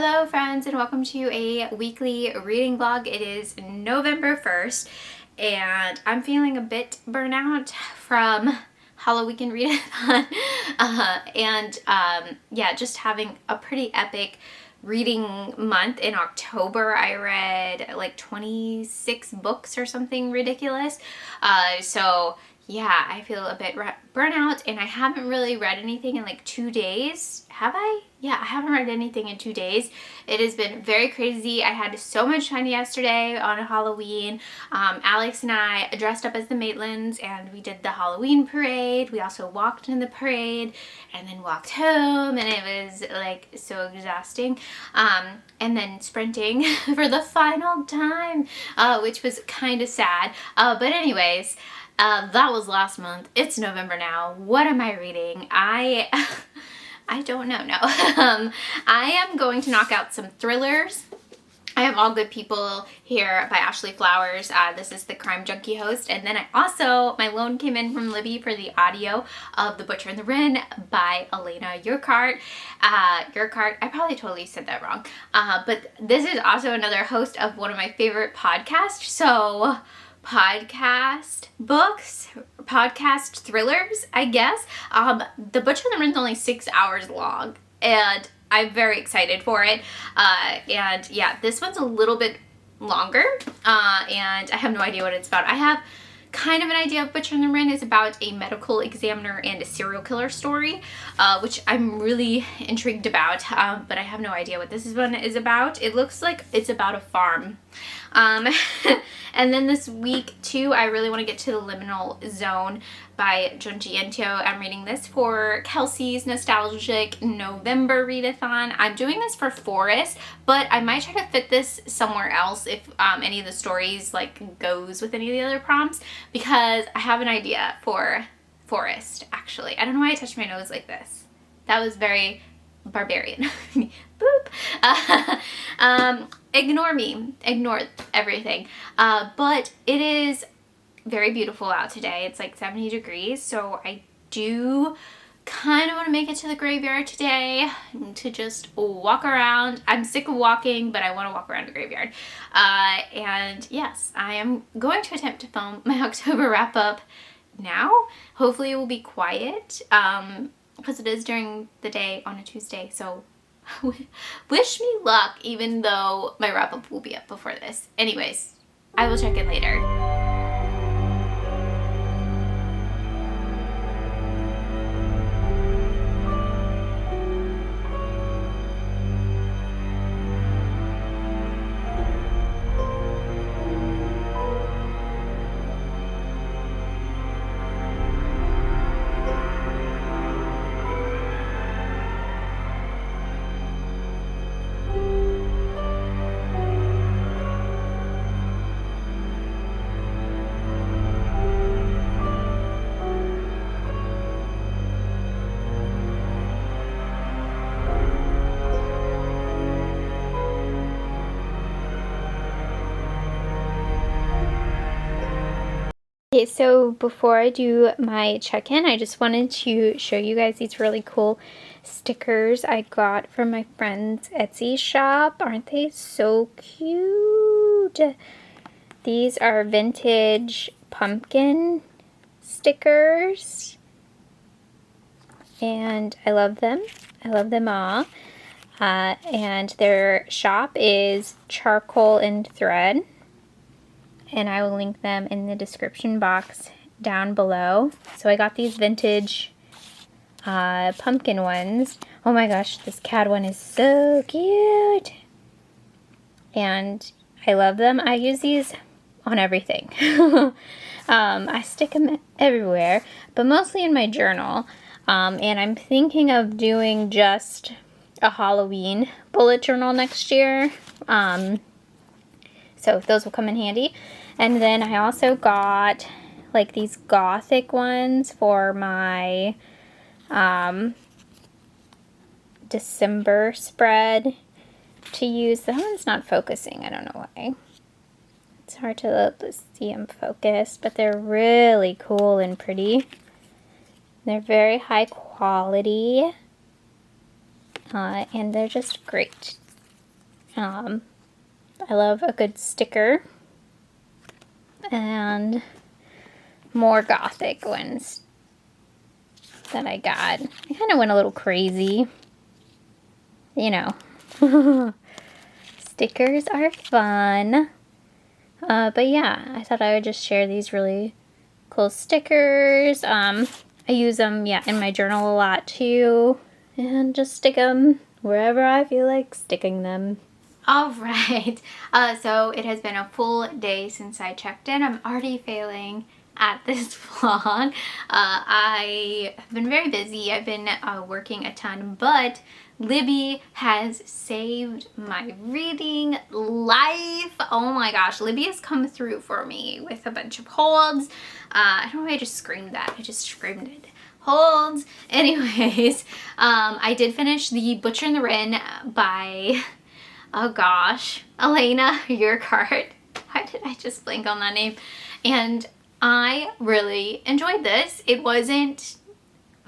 Hello friends, and welcome to a weekly reading vlog. It is November 1st and I'm feeling a bit burnout from Halloween readathon yeah, just having a pretty epic reading month. In October I read like 26 books or something ridiculous. So yeah, I feel a bit burnout, and I haven't really read anything in like 2 days. Have I? Yeah, I haven't read anything in 2 days. It has been very crazy. I had so much fun yesterday on Halloween. Alex and I dressed up as the Maitlands and we did the Halloween parade. We also walked in the parade and then walked home, and it was like so exhausting. And then sprinting for the final time, which was kind of sad. But anyways, that was last month. It's November now. What am I reading? I don't know. No. I am going to knock out some thrillers. I have All Good People here by Ashley Flowers. This is the Crime Junkie host. And then my loan came in from Libby for the audio of The Butcher and The Wren by Elena Urquhart. Urquhart, I probably totally said that wrong. But this is also another host of one of my favorite podcasts. So podcast books, podcast thrillers, I guess. The Butcher and the Wren's only 6 hours long, and I'm very excited for it. And yeah, this one's a little bit longer, and I have no idea what it's about. I have kind of an idea of Butcher and the Wren is about a medical examiner and a serial killer story, which I'm really intrigued about, but I have no idea what this one is about. It looks like it's about a farm. And then this week too, I really want to get to The Liminal Zone by Junji Ito. I'm reading this for Kelsey's nostalgic November readathon. I'm doing this for Forest, but I might try to fit this somewhere else if any of the stories like goes with any of the other prompts, because I have an idea for Forest actually. I don't know why I touched my nose like this. That was very barbarian. Boop. Ignore me. Ignore everything. But it is very beautiful out today. It's like 70 degrees, so I do kind of want to make it to the graveyard today to just walk around. I'm sick of walking, but I want to walk around the graveyard. And yes, I am going to attempt to film my October wrap-up now. Hopefully it will be quiet, because it is during the day on a Tuesday, so wish me luck, even though my wrap-up will be up before this. Anyways, I will check in later. Okay, so before I do my check-in, I just wanted to show you guys these really cool stickers I got from my friend's Etsy shop. Aren't they so cute? These are vintage pumpkin stickers, and I love them. I love them all. And their shop is Charcoal and Thread, and I will link them in the description box down below. So I got these vintage pumpkin ones. Oh my gosh, this cat one is so cute. And I love them. I use these on everything. I stick them everywhere, but mostly in my journal. And I'm thinking of doing just a Halloween bullet journal next year. So those will come in handy. And then I also got like these gothic ones for my December spread to use. That one's not focusing. I don't know why. It's hard to see them focused, but they're really cool and pretty. They're very high quality, and they're just great. I love a good sticker. And more gothic ones that I got. I kind of went a little crazy. You know. Stickers are fun. But yeah, I thought I would just share these really cool stickers. I use them, yeah, in my journal a lot too. And just stick them wherever I feel like sticking them. All right. So it has been a full day since I checked in. I'm already failing at this vlog. I have been very busy. I've been working a ton, but Libby has saved my reading life. Oh my gosh, Libby has come through for me with a bunch of holds. I don't know why I just screamed that. I just screamed it. Holds. Anyways, I did finish the Butcher and the Wren by, oh gosh, Elena Urquhart. Why did I just blank on that name? And I really enjoyed this. It wasn't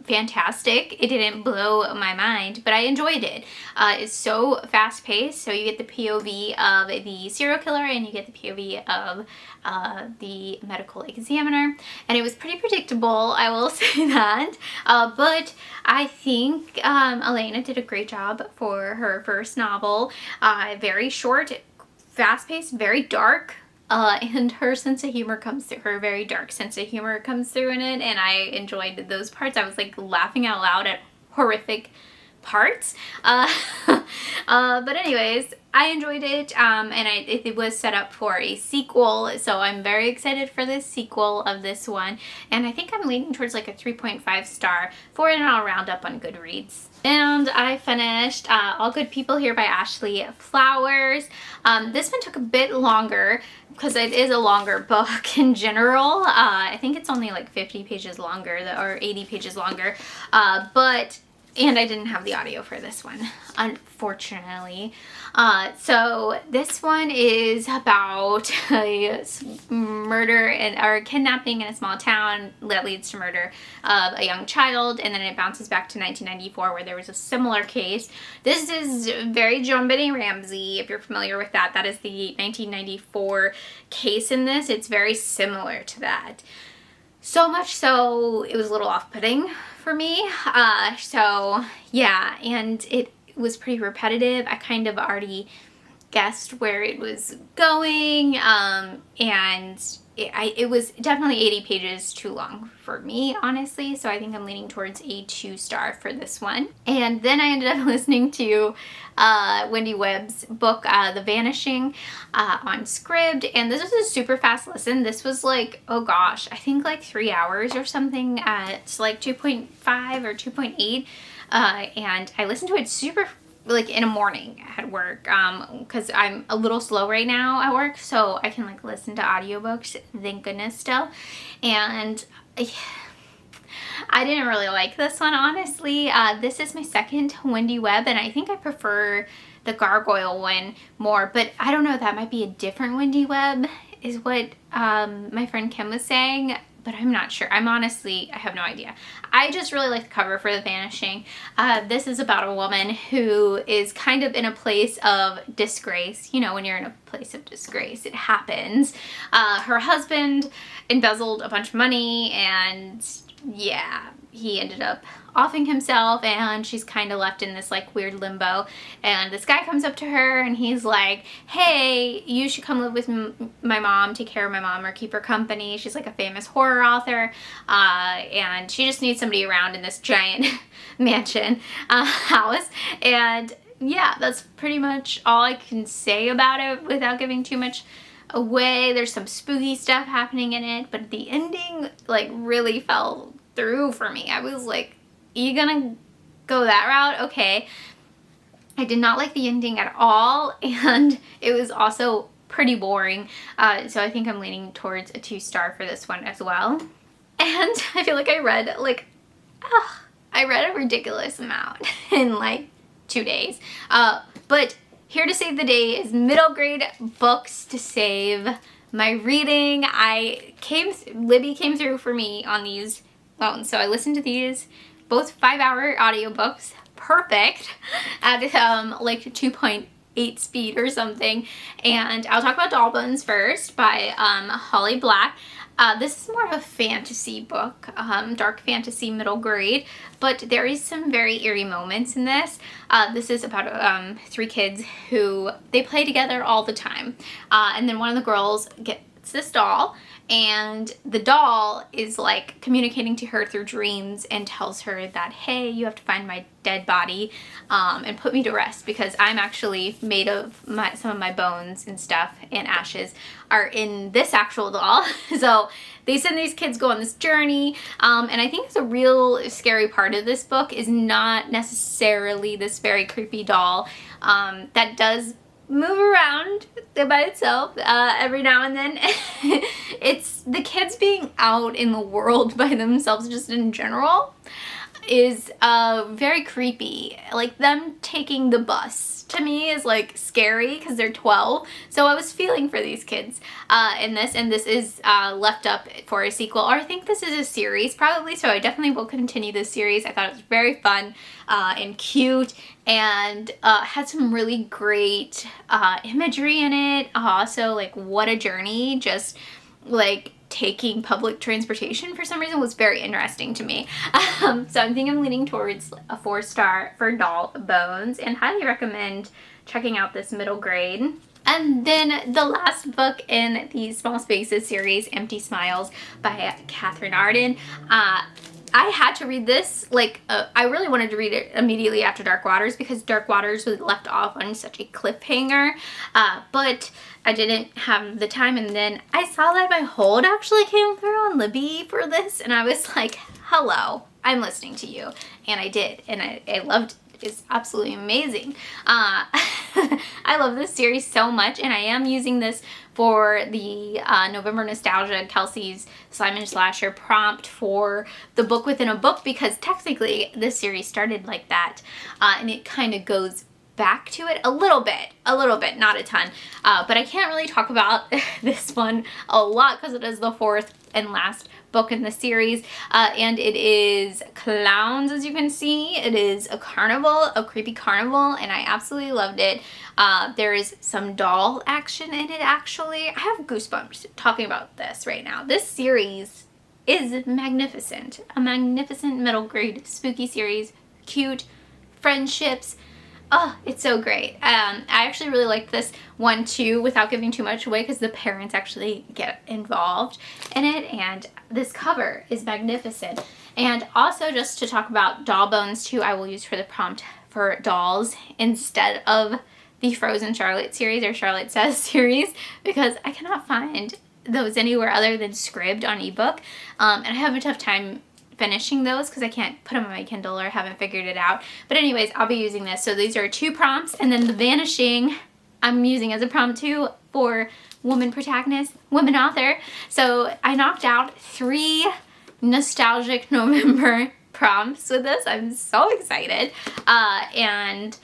fantastic. It didn't blow my mind, but I enjoyed it. It's so fast-paced, so you get the POV of the serial killer and you get the POV of the medical examiner, and it was pretty predictable, I will say that, but I think Elena did a great job for her first novel. Very short, fast-paced, very dark. And her sense of humor comes through, her very dark sense of humor comes through in it, and I enjoyed those parts. I was like laughing out loud at horrific parts. But anyways, I enjoyed it, and it was set up for a sequel, so I'm very excited for this sequel of this one, and I think I'm leaning towards like a 3.5 star for it, and I'll round up on Goodreads. And I finished All Good People Here by Ashley Flowers. This one took a bit longer because it is a longer book in general. I think it's only like 50 pages longer or 80 pages longer, and I didn't have the audio for this one, unfortunately. So this one is about a murder or kidnapping in a small town that leads to murder of a young child, and then it bounces back to 1994 where there was a similar case. This is very John Benny Ramsey, if you're familiar with that. That is the 1994 case in this. It's very similar to that. So much so it was a little off-putting for me. So yeah, and it was pretty repetitive. I kind of already guessed where it was going, and it was definitely 80 pages too long for me, honestly, so I think I'm leaning towards a 2 star for this one. And then I ended up listening to Wendy Webb's book, The Vanishing, on Scribd, and this was a super fast listen. This was like, oh gosh, I think like 3 hours or something at like 2.5 or 2.8, and I listened to it super like in a morning at work, because I'm a little slow right now at work, so I can like listen to audiobooks, thank goodness, still. And I didn't really like this one, honestly. This is my second Wendy Webb, and I think I prefer the Gargoyle one more, but I don't know, that might be a different Wendy Webb is what my friend Kim was saying, but I'm not sure. I have no idea. I just really like the cover for The Vanishing. This is about a woman who is kind of in a place of disgrace. You know, when you're in a place of disgrace, it happens. Her husband embezzled a bunch of money, and yeah, he ended up offing himself, and she's kind of left in this like weird limbo. And this guy comes up to her and he's like, hey, you should come live with my mom, take care of my mom, or keep her company. She's like a famous horror author, and she just needs somebody around in this giant mansion house. And yeah, that's pretty much all I can say about it without giving too much away. There's some spooky stuff happening in it, but the ending like really fell through for me. I was like, you gonna go that route? Okay. I did not like the ending at all, and it was also pretty boring, so I think I'm leaning towards a 2 star for this one as well. And I feel like I read a ridiculous amount in like 2 days, but here to save the day is middle grade books to save my reading. Libby came through for me on these loans, so I listened to these both 5-hour audiobooks, perfect, at like 2.8 8 speed or something. And I'll talk about Doll Bones first by Holly Black. This is more of a fantasy book, dark fantasy middle grade, but there is some very eerie moments in this. This is about 3 kids who, they play together all the time. And then one of the girls gets this doll, and the doll is like communicating to her through dreams and tells her that, hey, you have to find my dead body and put me to rest, because I'm actually made of some of my bones and stuff, and ashes are in this actual doll. So they send these kids go on this journey, and I think the real scary part of this book is not necessarily this very creepy doll that does move around by itself every now and then. It's the kids being out in the world by themselves just in general is very creepy. Like, them taking the bus to me is like scary because they're 12. So I was feeling for these kids in this, and this is left up for a sequel, or I think this is a series probably, so I definitely will continue this series. I thought it was very fun and cute, and had some really great imagery in it. Also, like, what a journey, just like taking public transportation for some reason was very interesting to me. So I think I'm leaning towards a 4-star for Doll Bones, and highly recommend checking out this middle grade. And then the last book in the Small Spaces series, Empty Smiles by Catherine Arden. I had to read this, like, I really wanted to read it immediately after Dark Waters, because Dark Waters was left off on such a cliffhanger, but I didn't have the time, and then I saw that my hold actually came through on Libby for this, and I was like, hello, I'm listening to you, and I did, and I loved it. It's absolutely amazing. I love this series so much, and I am using this for the November Nostalgia, Kelsey's Simon Slasher prompt for the book within a book, because technically this series started like that, and it kind of goes back to it a little bit, not a ton, but I can't really talk about this one a lot because it is the 4th and last book in the series, and it is clowns, as you can see. It is a carnival, a creepy carnival, and I absolutely loved it. There is some doll action in it, actually. I have goosebumps talking about this right now. This series is magnificent. A magnificent middle grade spooky series. Cute, friendships. Oh, it's so great. I actually really like this one too, without giving too much away, because the parents actually get involved in it, and this cover is magnificent. And also, just to talk about Doll Bones too, I will use for the prompt for dolls instead of the Frozen Charlotte series or Charlotte Says series, because I cannot find those anywhere other than Scribd on ebook, and I have a tough time finishing those because I can't put them on my Kindle or haven't figured it out. But anyways, I'll be using this. So these are 2 prompts, and then the Vanishing I'm using as a prompt too for woman protagonist, woman author. So I knocked out 3 nostalgic November prompts with this. I'm so excited. And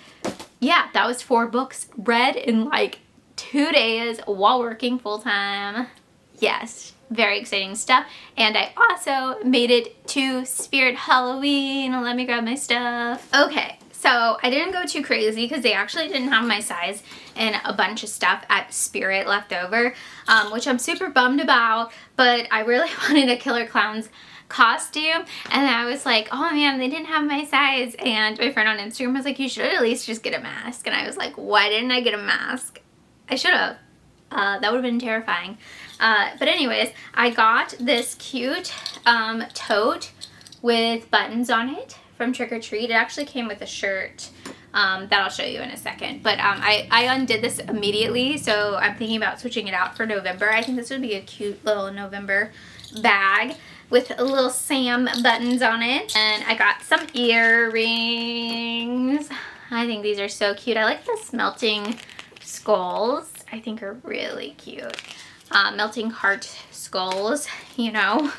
yeah, that was 4 books read in like 2 days while working full time. Yes, very exciting stuff. And I also made it to Spirit Halloween. Let me grab my stuff. Okay, so I didn't go too crazy because they actually didn't have my size and a bunch of stuff at Spirit left over, which I'm super bummed about, but I really wanted a Killer Clowns costume, and I was like, oh man, they didn't have my size. And my friend on Instagram was like, you should at least just get a mask. And I was like, why didn't I get a mask? I should have. That would have been terrifying. But anyways, I got this cute tote with buttons on it from Trick or Treat. It actually came with a shirt that I'll show you in a second. But I undid this immediately, so I'm thinking about switching it out for November. I think this would be a cute little November bag with a little Sam buttons on it. And I got some earrings. I think these are so cute. I like the melting skulls. I think are really cute. Melting heart skulls, you know,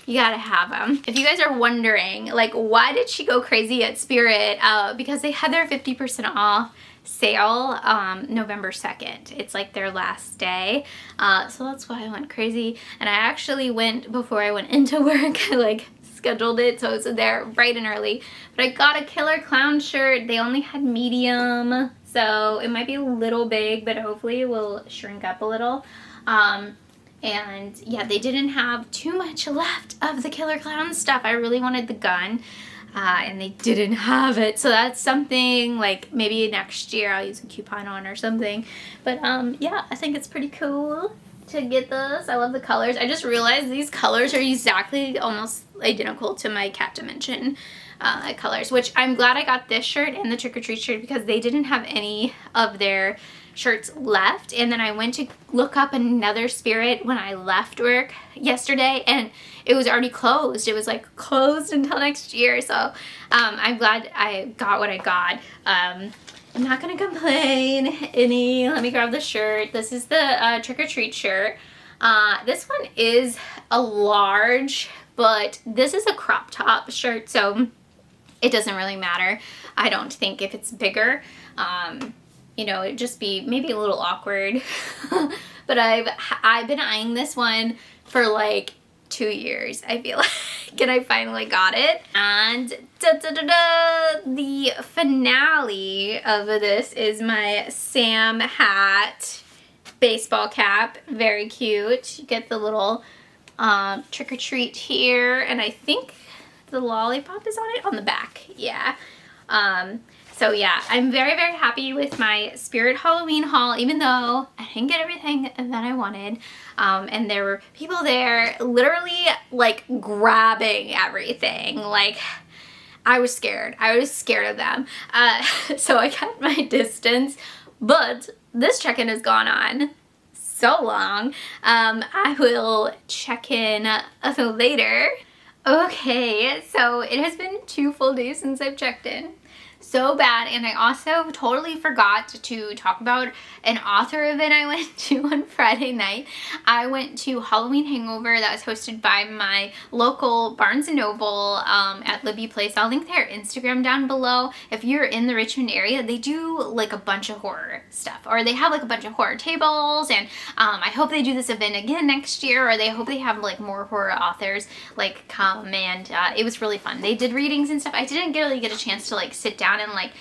you gotta have them. If you guys are wondering, like, why did she go crazy at Spirit? Because they had their 50% off sale November 2nd. It's like their last day. So that's why I went crazy. And I actually went, before I went into work, I like scheduled it so it was there bright and early. But I got a Killer Clown shirt. They only had medium so it might be a little big, but hopefully it will shrink up a little. And yeah, they didn't have too much left of the Killer Clown stuff. I really wanted the gun, and they didn't have it. So that's something like maybe next year I'll use a coupon on or something. But yeah, I think it's pretty cool to get those. I love the colors. I just realized these colors are exactly almost identical to my Cat Dimension colors, which I'm glad I got this shirt and the Trick or Treat shirt because they didn't have any of their shirts left. And then I went to look up another Spirit when I left work yesterday and it was already closed. It was like closed until next year. So I'm glad I got what I got. I'm not gonna complain any. Let me grab the shirt. This is the Trick or Treat shirt. This one is a large, but this is a crop top shirt, so it doesn't really matter. I don't think if it's bigger. You know, it'd just be maybe a little awkward. But I've been eyeing this one for like 2 years, I feel like, and I finally got it. And the finale of this is my Sam hat baseball cap. Very cute. You get the little trick or treat here, and I think the lollipop is on it on the back. Yeah. So yeah, I'm very, very happy with my Spirit Halloween haul, even though I didn't get everything that I wanted. And there were people there literally like grabbing everything. Like, I was scared. I was scared of them. So I kept my distance, but this check-in has gone on so long. I will check in later. Okay, so it has been 2 full days since I've checked in. So bad, and I also totally forgot to talk about an author event I went to on Friday night. I went to Halloween Hangover that was hosted by my local Barnes & Noble at Libby Place. I'll link their Instagram down below. If you're in the Richmond area, they do like a bunch of horror stuff, or they have like a bunch of horror tables, and I hope they do this event again next year, or they hope they have like more horror authors like come, and it was really fun. They did readings and stuff. I didn't really get a chance to like sit down and like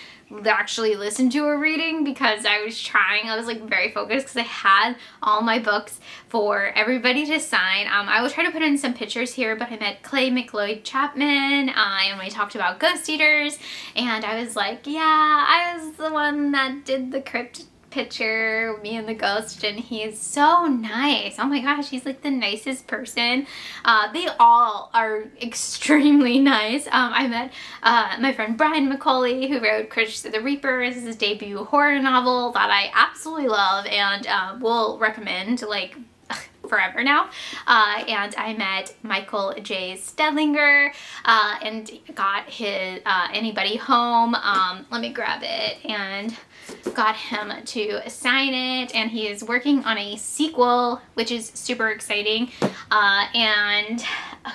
actually listen to a reading because I was trying. I was like very focused because I had all my books for everybody to sign. I will try to put in some pictures here, but I met Clay McLeod Chapman and we talked about Ghost Eaters, and I was like, yeah, I was the one that did the crypt picture, me and the ghost, and he is so nice. Oh my gosh, he's like the nicest person. They all are extremely nice. I met my friend Brian McCauley, who wrote Curse the Reaper. This is his debut horror novel that I absolutely love and will recommend like forever now. And I met Michael J. Stedlinger and got his Anybody Home. Let me grab it, and got him to sign it, and he is working on a sequel, which is super exciting. And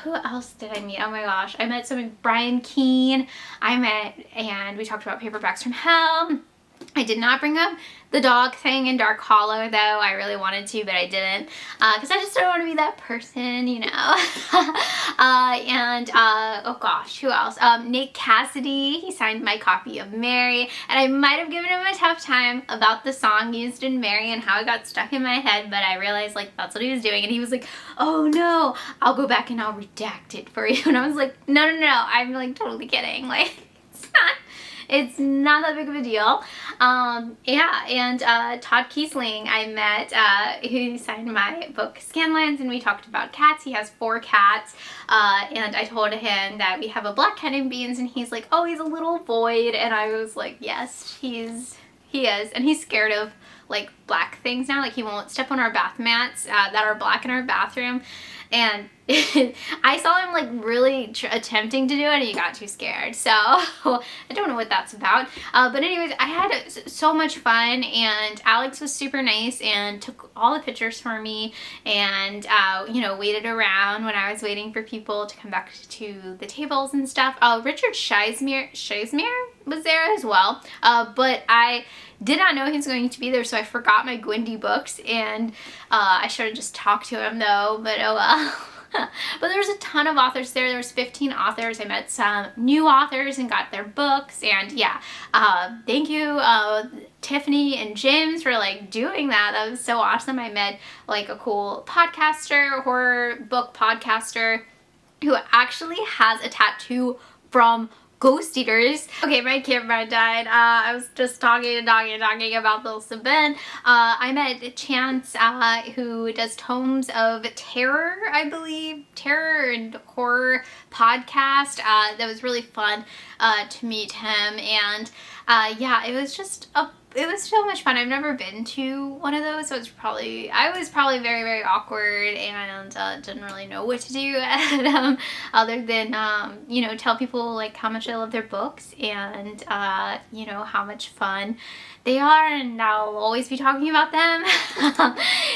who else did I meet? Oh my gosh, I met Brian Keene. And we talked about Paperbacks from Hell. I did not bring up the dog thing in Dark Hollow, though. I really wanted to, but I didn't, because I just don't want to be that person, you know. Oh gosh, who else? Nate Cassidy, he signed my copy of Mary, and I might have given him a tough time about the song used in Mary and how it got stuck in my head, but I realized like that's what he was doing, and he was like, oh no, I'll go back and I'll redact it for you, and I was like, no, I'm like totally kidding, like it's not that big of a deal. Yeah, and Todd Kiesling I met, who signed my book Scanlines, and we talked about cats. He has 4 cats, and I told him that we have a black cat named Beans, and he's like, oh, he's a little void, and I was like, yes, he is, and he's scared of like black things now. Like he won't step on our bath mats that are black in our bathroom, and I saw him like really attempting to do it, and he got too scared, so I don't know what that's about. But anyways, I had so much fun, and Alex was super nice and took all the pictures for me, and you know, waited around when I was waiting for people to come back to the tables and stuff. Richard Scheismere was there as well, but I did not know he was going to be there, so I forgot my Gwendy books, and I should have just talked to him though, but oh well. But there's a ton of authors there. There's 15 authors. I met some new authors and got their books. And yeah, thank you, Tiffany and James, for like doing that. That was so awesome. I met like a cool podcaster, horror book podcaster, who actually has a tattoo from Ghost Eaters. Okay, my camera died. I was just talking about this event. I met Chance, who does Tomes of Terror, I believe, terror and horror podcast. That was really fun to meet him, and yeah, it was so much fun. I've never been to one of those, so I was probably very, very awkward and didn't really know what to do and, other than, you know, tell people like how much I love their books and, you know, how much fun they are, and I'll always be talking about them.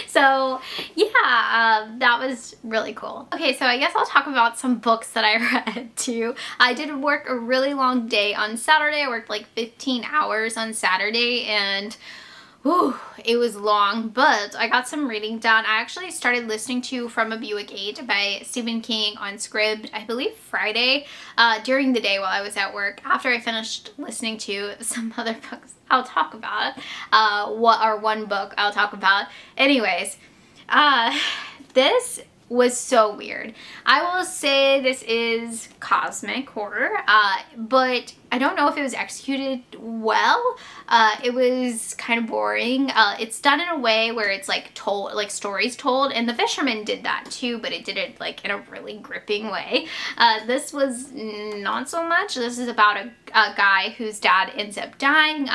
So yeah, that was really cool. Okay, so I guess I'll talk about some books that I read too. I did work a really long day on Saturday. I worked like 15 hours on Saturday, and whew, it was long, but I got some reading done. I actually started listening to From a Buick 8 by Stephen King on Scribd, I believe Friday, during the day while I was at work, after I finished listening to some other books I'll talk about, one book I'll talk about. Anyways, this was so weird. I will say this is cosmic horror, but I don't know if it was executed well. It was kind of boring. It's done in a way where it's like told, like stories told, and The Fisherman did that too, but it did it like in a really gripping way. This was not so much. This is about a guy whose dad ends up dying,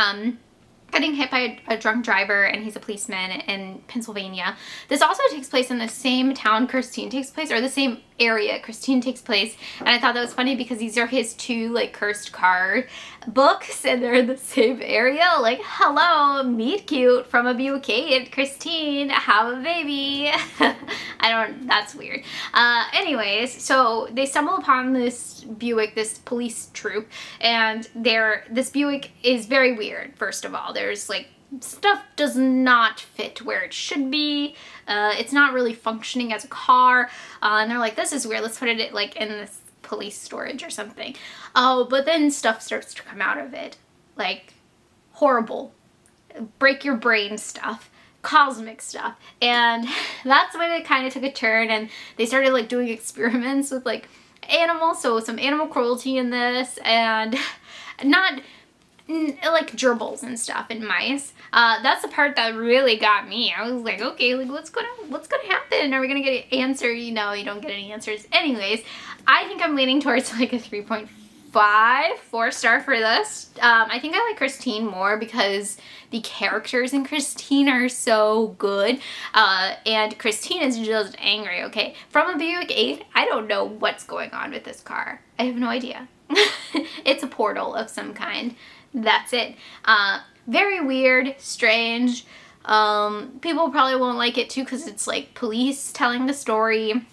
getting hit by a drunk driver, and he's a policeman in Pennsylvania. This also takes place in the same town Christine takes place, or the same area Christine takes place, and I thought that was funny because these are his two like cursed car books, and they're in the same area. Like, hello, meet cute From a Buick 8, Christine, have a baby. That's weird. Anyways, so they stumble upon this Buick, this police troop, and this Buick is very weird. First of all, there's like stuff does not fit where it should be. It's not really functioning as a car, and they're like, this is weird, let's put it like in this police storage or something. Oh, but then stuff starts to come out of it, like horrible, break your brain stuff, cosmic stuff, and that's when it kind of took a turn, and they started like doing experiments with like animals, so some animal cruelty in this, and not like gerbils and stuff and mice. That's the part that really got me. I was like, okay, like what's gonna happen? Are we gonna get an answer? You know, you don't get any answers. Anyways, I think I'm leaning towards like a 3.5, 4-star for this. I think I like Christine more because the characters in Christine are so good. And Christine is just angry, okay? From a Buick 8, I don't know what's going on with this car. I have no idea. It's a portal of some kind. That's it. Very weird, strange. People probably won't like it too because it's like police telling the story.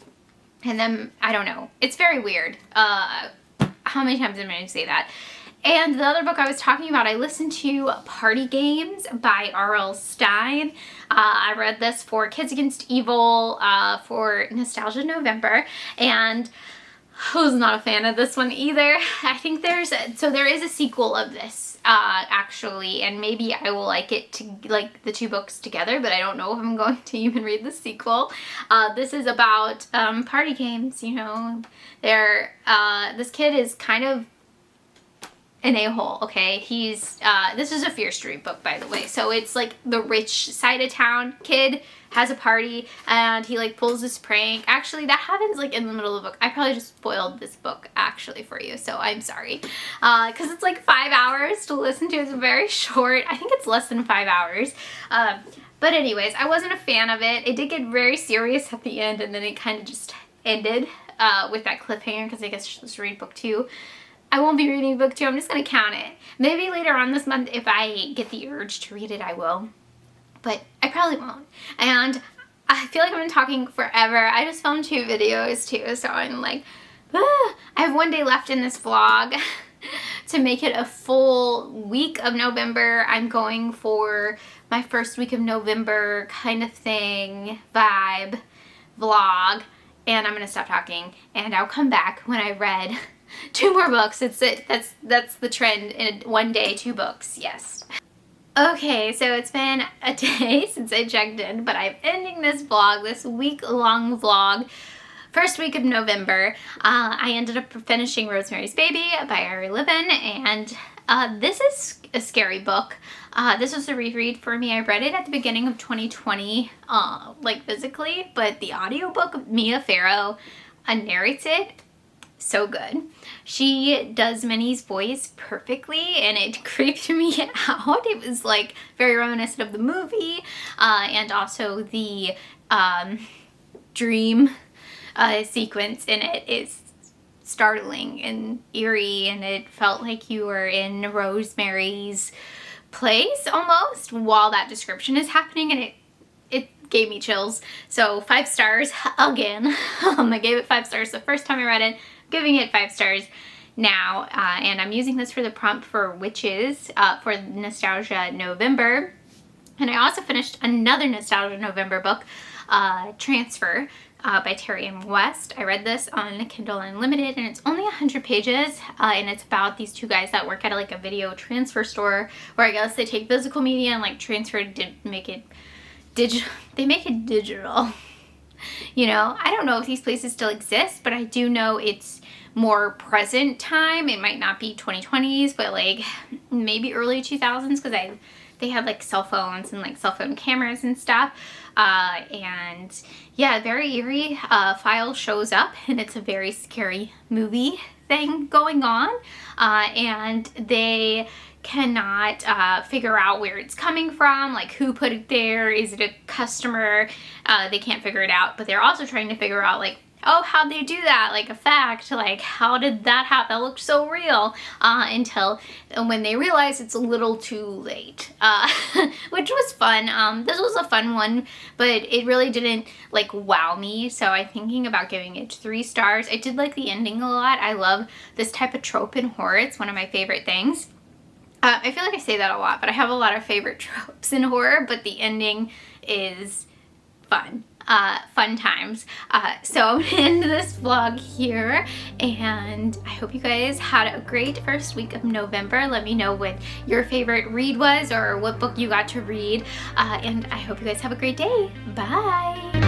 And then, I don't know. It's very weird. How many times am I going to say that? And the other book I was talking about, I listened to Party Games by R.L. Stine. I read this for Kids Against Evil, for Nostalgia November, and I was not a fan of this one either. I think there is a sequel of this, actually, and maybe I will like it to like the two books together, but I don't know if I'm going to even read the sequel. This is about party games, you know. This kid is kind of an a-hole, okay? He's this is a Fear Street book, by the way, so it's like the rich side of town kid has a party and he like pulls this prank. Actually, that happens like in the middle of the book. I probably just spoiled this book actually for you, so I'm sorry, because it's like 5 hours to listen to. It's very short. I think it's less than 5 hours, but anyways, I wasn't a fan of it. It did get very serious at the end, and then it kind of just ended with that cliffhanger, because I guess you're supposed to read book 2. I won't be reading book 2. I'm just going to count it. Maybe later on this month, if I get the urge to read it, I will. But I probably won't. And I feel like I've been talking forever. I just filmed 2 videos too, so I'm like, I have 1 day left in this vlog to make it a full week of November. I'm going for my first week of November kind of thing, vibe, vlog. and I'm gonna stop talking, and I'll come back when I read 2 more books. That's it. That's the trend. In one day, 2 books. Yes. Okay, so it's been a day since I checked in, but I'm ending this vlog, this week-long vlog. First week of November, I ended up finishing Rosemary's Baby by Ari Levin, and this is a scary book. This was a reread for me. I read it at the beginning of 2020, like physically, but the audiobook, Mia Farrow narrates it. So good. She does Minnie's voice perfectly, and it creeped me out. It was like very reminiscent of the movie, and also the dream sequence in it is startling and eerie, and it felt like you were in Rosemary's place almost while that description is happening, and it gave me chills. So 5 stars again. I gave it 5 stars the first time I read it, giving it 5 stars now, and I'm using this for the prompt for Witches for Nostalgia November. And I also finished another Nostalgia November book, Transfer, by Terry M. West. I read this on Kindle Unlimited, and it's only 100 pages, and it's about these 2 guys that work at like a video transfer store, where I guess they take physical media and like transfer make it digital. They make it digital. You know, I don't know if these places still exist, but I do know it's more present time. It might not be 2020s, but like maybe early 2000s, because they had like cell phones and like cell phone cameras and stuff. And yeah, very eerie. File shows up, and it's a very scary movie thing going on. And they cannot figure out where it's coming from, like who put it there. Is it a customer? They can't figure it out, but they're also trying to figure out like, oh, how'd they do that? Like a fact, like how did that happen? That looked so real, until when they realize it's a little too late, which was fun. This was a fun one, but it really didn't like wow me. So I'm thinking about giving it 3 stars. I did like the ending a lot. I love this type of trope in horror. It's one of my favorite things. I feel like I say that a lot, but I have a lot of favorite tropes in horror, but the ending is fun. Fun times. So I'm gonna end this vlog here, and I hope you guys had a great first week of November. Let me know what your favorite read was, or what book you got to read, and I hope you guys have a great day. Bye!